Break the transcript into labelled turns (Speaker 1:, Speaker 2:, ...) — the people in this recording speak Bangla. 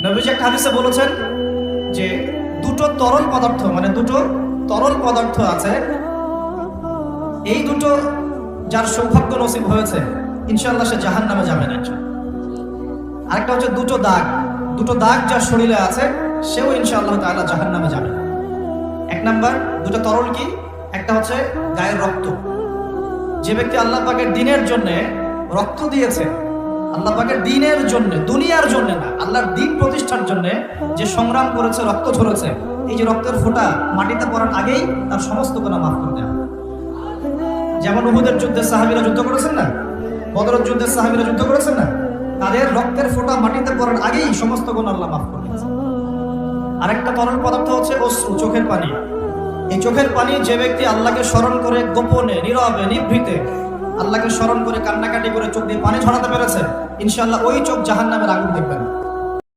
Speaker 1: নবীজি একটা হাদিসে বলেছেন যে দুটো তরল পদার্থ, মানে দুটো তরল পদার্থ আছে, এই দুটো যার সৌভাগ্য নসিব হয়েছে ইনশাআল্লাহ সে জাহান্নামে যাবে না। আরেকটা হচ্ছে দুটো দাগ যার শরীরে আছে সেও ইনশাআল্লাহ তাআলা জাহান্নামে যাবে না। এক নাম্বার দুটো তরল কি? একটা হচ্ছে গায়ের রক্ত। যে ব্যক্তি আল্লাহ পাকের দ্বীনের জন্য রক্ত দিয়েছে, আল্লাহ পাকের দ্বীনের জন্য, দুনিয়ার জন্য না, আল্লাহর দ্বীন প্রতিষ্ঠার জন্য যে সংগ্রাম করেছে, রক্ত ঝরেছে, এই যে রক্তের ফোঁটা মাটিতে পড়ার আগেই তার সমস্ত গুনাহ মাফ করে দেওয়া। যেমন উহুদের যুদ্ধে সাহাবীরা যুদ্ধ করেছেন না, বদরের যুদ্ধে সাহাবীরা যুদ্ধ করেছেন না, তাদের রক্তের ফোঁটা মাটিতে পড়ার আগেই সমস্ত গুনাহ আল্লাহ মাফ করে দিয়েছেন। আরেকটা তরল পদার্থ হচ্ছে অশ্রু, চোখের পানি। এই চোখের পানি যে ব্যক্তি আল্লাহকে স্মরণ করে গোপনে, নীরবে, নিভৃতে আল্লাহকে স্মরণ করে কান্নাকাটি করে চোখ দিয়ে পানি ঝরাতে পেরেছে, ইনশাআল্লাহ ওই চোখ জাহান্নামের আগুন দেখবে না।